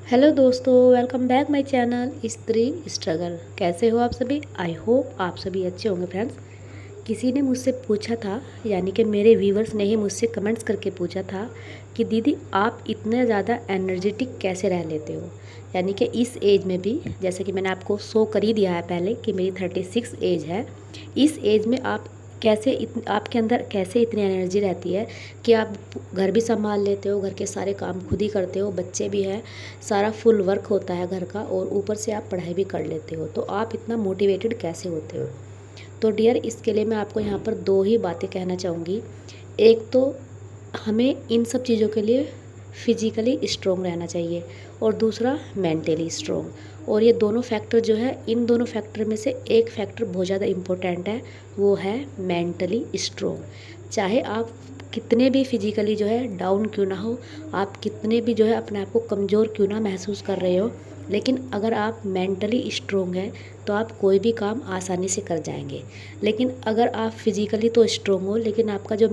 Hello दोस्तों, welcome back my channel स्त्री struggle. कैसे हो आप सभी? आई होप आप सभी अच्छे होंगे। फ्रेंड्स, किसी ने मुझसे पूछा था, यानी कि मेरे व्यूवर्स ने ही मुझसे कमेंट्स करके पूछा था कि दीदी आप इतने ज़्यादा एनर्जेटिक कैसे रह लेते हो, यानी कि इस एज में भी। जैसे कि मैंने आपको शो कर ही दिया है पहले कि मेरी 36 एज है। इस एज में आप कैसे आपके अंदर कैसे इतनी एनर्जी रहती है कि आप घर भी संभाल लेते हो, घर के सारे काम खुद ही करते हो, बच्चे भी हैं, सारा फुल वर्क होता है घर का, और ऊपर से आप पढ़ाई भी कर लेते हो। तो आप इतना मोटिवेटेड कैसे होते हो? तो डियर, इसके लिए मैं आपको यहाँ पर दो ही बातें कहना चाहूँगी। एक तो हमें इन सब चीज़ों के लिए फिजिकली स्ट्रोंग रहना चाहिए, और दूसरा मेंटली स्ट्रोंग। और ये दोनों फैक्टर जो है, इन दोनों फैक्टर में से एक फैक्टर बहुत ज़्यादा इम्पोर्टेंट है, वो है मेंटली स्ट्रोंग। चाहे आप कितने भी फिजिकली जो है डाउन क्यों ना हो, आप कितने भी जो है अपने आप को कमज़ोर क्यों ना महसूस कर रहे हो, लेकिन अगर आप मेंटली स्ट्रोंग हैं तो आप कोई भी काम आसानी से कर जाएंगे। लेकिन अगर आप फिजिकली तो स्ट्रोंग हो, लेकिन आपका जो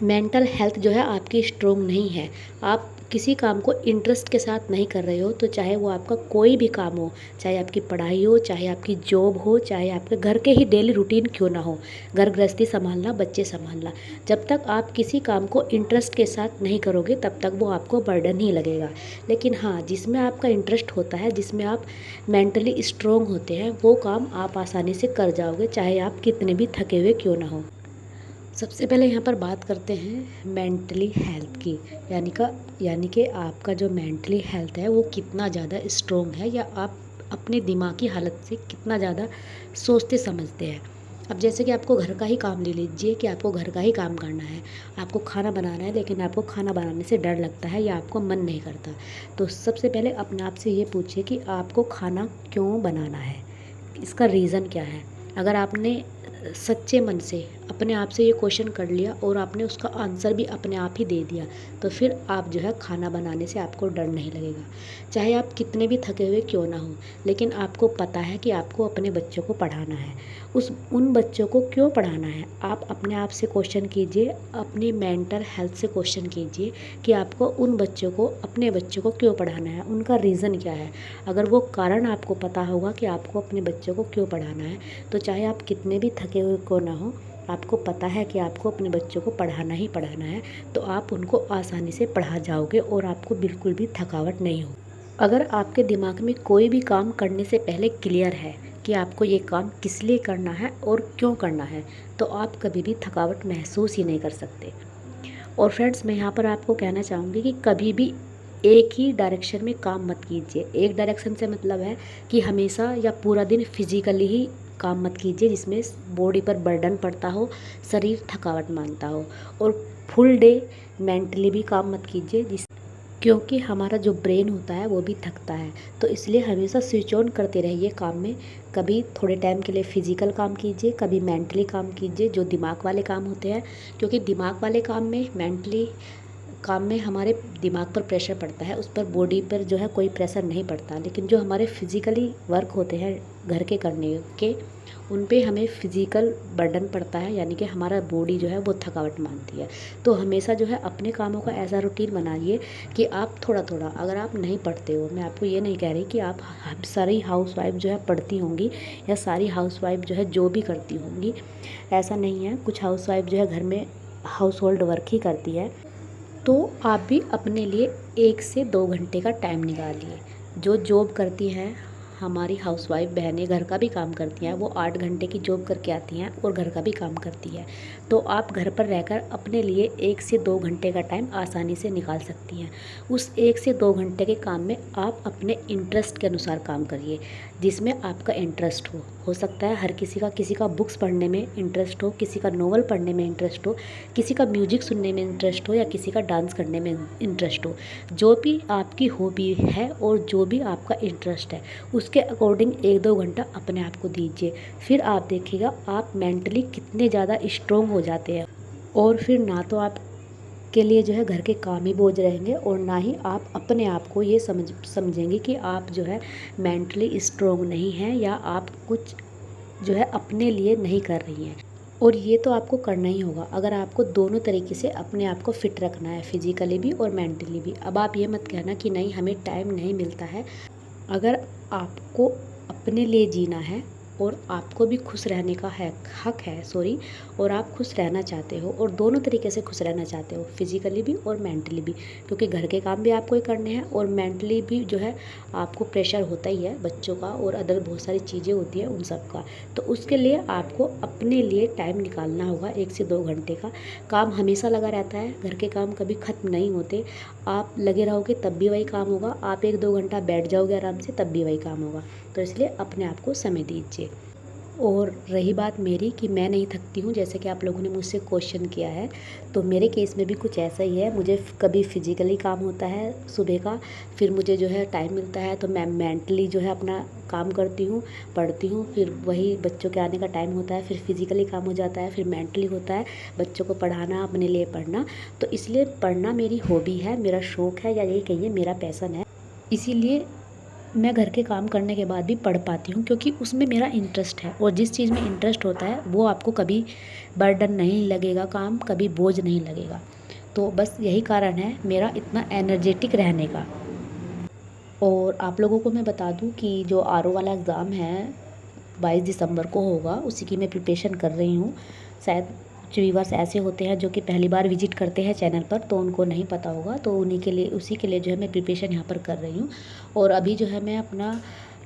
मेंटल हेल्थ जो है आपकी स्ट्रोंग नहीं है, आप किसी काम को इंटरेस्ट के साथ नहीं कर रहे हो, तो चाहे वो आपका कोई भी काम हो, चाहे आपकी पढ़ाई हो, चाहे आपकी जॉब हो, चाहे आपके घर के ही डेली रूटीन क्यों ना हो, घर गृहस्थी संभालना, बच्चे संभालना, जब तक आप किसी काम को इंटरेस्ट के साथ नहीं करोगे तब तक वो आपको बर्डन ही लगेगा। लेकिन हाँ, जिसमें आपका इंटरेस्ट होता है, जिसमें आप मेंटली स्ट्रोंग होते हैं, वो काम आप आसानी से कर जाओगे, चाहे आप कितने भी थके हुए क्यों ना हो। सबसे पहले यहाँ पर बात करते हैं मेंटली हेल्थ की, यानी कि आपका जो मेंटली हेल्थ है वो कितना ज़्यादा स्ट्रोंग है, या आप अपने दिमाग की हालत से कितना ज़्यादा सोचते समझते हैं। अब जैसे कि आपको घर का ही काम ले लीजिए कि आपको घर का ही काम करना है, आपको खाना बनाना है, लेकिन आपको खाना बनाने से डर लगता है या आपको मन नहीं करता। तो सबसे पहले अपने आप से ये पूछिए कि आपको खाना क्यों बनाना है, इसका रीज़न क्या है। अगर आपने सच्चे मन से अपने आप से ये क्वेश्चन कर लिया और आपने उसका आंसर भी अपने आप ही दे दिया, तो फिर आप जो है खाना बनाने से आपको डर नहीं लगेगा। चाहे आप कितने भी थके हुए क्यों ना हो, लेकिन आपको पता है कि आपको अपने बच्चों को पढ़ाना है। उन बच्चों को क्यों पढ़ाना है, आप अपने आप से क्वेश्चन कीजिए, अपनी मेंटल हेल्थ से क्वेश्चन कीजिए कि आपको अपने बच्चों को क्यों पढ़ाना है, उनका रीज़न क्या है। अगर वो कारण आपको पता होगा कि आपको अपने बच्चों को क्यों पढ़ाना है, तो चाहे आप कितने भी थके हुए क्यों ना हो, आपको पता है कि आपको अपने बच्चों को पढ़ाना ही पढ़ाना है, तो आप उनको आसानी से पढ़ा जाओगे और आपको बिल्कुल भी थकावट नहीं हो। अगर आपके दिमाग में कोई भी काम करने से पहले क्लियर है कि आपको ये काम किस लिए करना है और क्यों करना है, तो आप कभी भी थकावट महसूस ही नहीं कर सकते। और फ्रेंड्स, मैं यहाँ पर आपको कहना चाहूँगी कि कभी भी एक ही डायरेक्शन में काम मत कीजिए। एक डायरेक्शन से मतलब है कि हमेशा या पूरा दिन फिजिकली ही काम मत कीजिए जिसमें बॉडी पर बर्डन पड़ता हो, शरीर थकावट मानता हो, और फुल डे मेंटली भी काम मत कीजिए, क्योंकि हमारा जो ब्रेन होता है वो भी थकता है। तो इसलिए हमेशा स्विच ऑन करते रहिए काम में। कभी थोड़े टाइम के लिए फिजिकल काम कीजिए, कभी मेंटली काम कीजिए, जो दिमाग वाले काम होते हैं, क्योंकि दिमाग वाले काम में, मेंटली काम में हमारे दिमाग पर प्रेशर पड़ता है, उस पर बॉडी पर जो है कोई प्रेशर नहीं पड़ता। लेकिन जो हमारे फिजिकली वर्क होते हैं घर के करने के, उन पे हमें फिजिकल बर्डन पड़ता है, यानी कि हमारा बॉडी जो है वो थकावट मानती है। तो हमेशा जो है अपने कामों का ऐसा रूटीन बनाइए कि आप थोड़ा थोड़ा, अगर आप नहीं पढ़ते हो, मैं आपको ये नहीं कह रही कि आप सारी हाउसवाइफ जो है पढ़ती होंगी, या सारी हाउसवाइफ जो है जो भी करती होंगी, ऐसा नहीं है। कुछ हाउसवाइफ जो है घर में हाउस होल्ड वर्क ही करती है, तो आप भी अपने लिए 1 से 2 घंटे का टाइम निकालिए। जो जॉब करती हैं, हमारी हाउसवाइफ बहनें घर का भी काम करती हैं, वो 8 घंटे की जॉब करके आती हैं और घर का भी काम करती हैं। तो आप घर पर रहकर अपने लिए 1 से 2 घंटे का टाइम आसानी से निकाल सकती हैं। उस 1 से 2 घंटे के काम में आप अपने इंटरेस्ट के अनुसार काम करिए, जिसमें आपका इंटरेस्ट हो सकता है हर किसी का बुक्स पढ़ने में इंटरेस्ट हो, किसी का नॉवल पढ़ने में इंटरेस्ट हो, किसी का म्यूजिक सुनने में इंटरेस्ट हो, या किसी का डांस करने में इंटरेस्ट हो। जो भी आपकी हॉबी है और जो भी आपका इंटरेस्ट है, उसके अकॉर्डिंग 1-2 घंटा अपने आप को दीजिए। फिर आप देखिएगा आप मेंटली कितने ज़्यादा स्ट्रोंग हो जाते हैं, और फिर ना तो आप के लिए जो है घर के काम ही बोझ रहेंगे, और ना ही आप अपने आप को ये समझेंगे कि आप जो है मेंटली स्ट्रोंग नहीं हैं, या आप कुछ जो है अपने लिए नहीं कर रही हैं। और ये तो आपको करना ही होगा अगर आपको दोनों तरीके से अपने आप को फ़िट रखना है, फिज़िकली भी और मेंटली भी। अब आप ये मत कहना कि नहीं हमें टाइम नहीं मिलता है। अगर आपको अपने लिए जीना है और आपको भी खुश रहने का है हक है सॉरी, और आप खुश रहना चाहते हो और दोनों तरीके से खुश रहना चाहते हो, फिज़िकली भी और मेंटली भी, क्योंकि घर के काम भी आपको ही करने हैं और मेंटली भी जो है आपको प्रेशर होता ही है बच्चों का और अदर बहुत सारी चीज़ें होती हैं उन सब का। तो उसके लिए आपको अपने लिए टाइम निकालना होगा। 1 से 2 घंटे का काम हमेशा लगा रहता है, घर के काम कभी ख़त्म नहीं होते। आप लगे रहोगे तब भी वही काम होगा, आप 1-2 घंटा बैठ जाओगे आराम से तब भी वही काम होगा। तो इसलिए अपने आप को समय दीजिए। और रही बात मेरी कि मैं नहीं थकती हूँ, जैसे कि आप लोगों ने मुझसे क्वेश्चन किया है, तो मेरे केस में भी कुछ ऐसा ही है। मुझे कभी फिज़िकली काम होता है सुबह का, फिर मुझे जो है टाइम मिलता है तो मैं मेंटली जो है अपना काम करती हूँ, पढ़ती हूँ, फिर वही बच्चों के आने का टाइम होता है, फिर फिज़िकली काम हो जाता है, फिर मेंटली होता है बच्चों को पढ़ाना, अपने लिए पढ़ना। तो इसलिए पढ़ना मेरी हॉबी है, मेरा शौक़ है, या यही कहिए मेरा पैशन है। इसीलिए मैं घर के काम करने के बाद भी पढ़ पाती हूँ, क्योंकि उसमें मेरा इंटरेस्ट है। और जिस चीज़ में इंटरेस्ट होता है वो आपको कभी बर्डन नहीं लगेगा, काम कभी बोझ नहीं लगेगा। तो बस यही कारण है मेरा इतना एनर्जेटिक रहने का। और आप लोगों को मैं बता दूं कि जो आरओ वाला एग्ज़ाम है 22 दिसंबर को होगा, उसी की मैं प्रिपरेशन कर रही हूँ। शायद कुछ व्यूअर्स ऐसे होते हैं जो कि पहली बार विजिट करते हैं चैनल पर, तो उनको नहीं पता होगा, तो उन्हीं के लिए उसी के लिए जो है मैं प्रिपरेशन यहाँ पर कर रही हूँ। और अभी जो है मैं अपना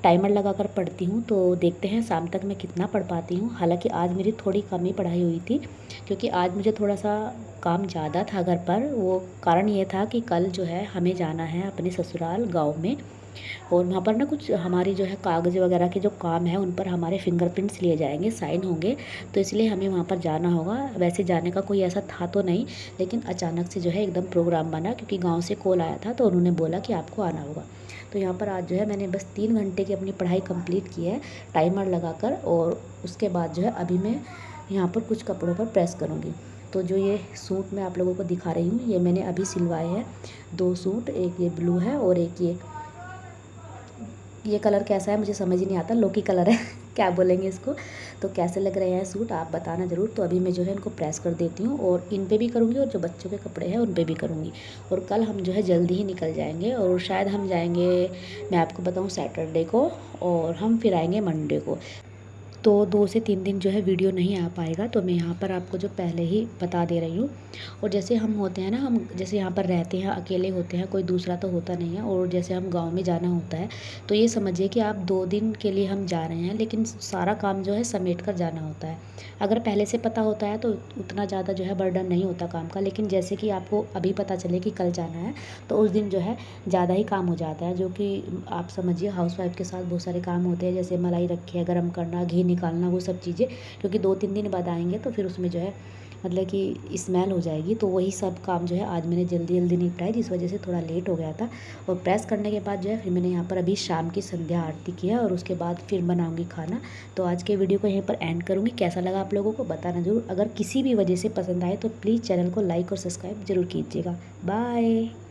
टाइमर लगाकर पढ़ती हूँ, तो देखते हैं शाम तक मैं कितना पढ़ पाती हूँ। हालांकि आज मेरी थोड़ी कम ही पढ़ाई हुई थी, क्योंकि आज मुझे थोड़ा सा काम ज़्यादा था घर पर। वो कारण ये था कि कल जो है हमें जाना है अपने ससुराल गाँव में, और वहाँ पर ना कुछ हमारी जो है कागज़ वगैरह के जो काम है उन पर हमारे फिंगरप्रिंट्स लिए जाएंगे, साइन होंगे, तो इसलिए हमें वहाँ पर जाना होगा। वैसे जाने का कोई ऐसा था तो नहीं, लेकिन अचानक से जो है एकदम प्रोग्राम बना, क्योंकि गांव से कॉल आया था तो उन्होंने बोला कि आपको आना होगा। तो यहाँ पर आज जो है मैंने बस 3 घंटे की अपनी पढ़ाई कंप्लीट की है टाइमर लगाकर, और उसके बाद जो है अभी मैं यहाँ पर कुछ कपड़ों पर प्रेस करूँगी। तो जो ये सूट मैं आप लोगों को दिखा रही हूँ, ये मैंने अभी सिलवाए हैं 2 सूट, एक ये ब्लू है और एक ये कलर कैसा है मुझे समझ ही नहीं आता, लोकी कलर है क्या बोलेंगे इसको। तो कैसे लग रहे हैं सूट आप बताना ज़रूर। तो अभी मैं जो है इनको प्रेस कर देती हूँ, और इन पे भी करूँगी और जो बच्चों के कपड़े हैं उन पे भी करूँगी। और कल हम जो है जल्दी ही निकल जाएंगे, और शायद हम जाएंगे, मैं आपको बताऊँ, सैटरडे को, और हम फिर आएंगे मंडे को। तो 2 से 3 दिन जो है वीडियो नहीं आ पाएगा, तो मैं यहाँ पर आपको जो पहले ही बता दे रही हूँ। और जैसे हम होते हैं ना, हम जैसे यहाँ पर रहते हैं, अकेले होते हैं, कोई दूसरा तो होता नहीं है, और जैसे हम गांव में जाना होता है, तो ये समझिए कि आप 2 दिन के लिए हम जा रहे हैं, लेकिन सारा काम जो है समेट कर जाना होता है। अगर पहले से पता होता है तो उतना ज़्यादा जो है बर्डन नहीं होता काम का, लेकिन जैसे कि आपको अभी पता चले कि कल जाना है, तो उस दिन जो है ज़्यादा ही काम हो जाता है, जो कि आप समझिए हाउसवाइफ के साथ बहुत सारे काम होते हैं, जैसे मलाई रखी है, गर्म करना, घी निकालना, वो सब चीज़ें, क्योंकि 2-3 दिन बाद आएंगे तो फिर उसमें जो है मतलब कि स्मेल हो जाएगी। तो वही सब काम जो है आज मैंने जल्दी जल्दी निपटाई, जिस वजह से थोड़ा लेट हो गया था। और प्रेस करने के बाद जो है फिर मैंने यहाँ पर अभी शाम की संध्या आरती की है, और उसके बाद फिर बनाऊँगी खाना। तो आज के वीडियो को यहीं पर एंड करूँगी। कैसा लगा आप लोगों को बताना ज़रूर। अगर किसी भी वजह से पसंद आए तो प्लीज़ चैनल को लाइक और सब्सक्राइब ज़रूर कीजिएगा। बाय।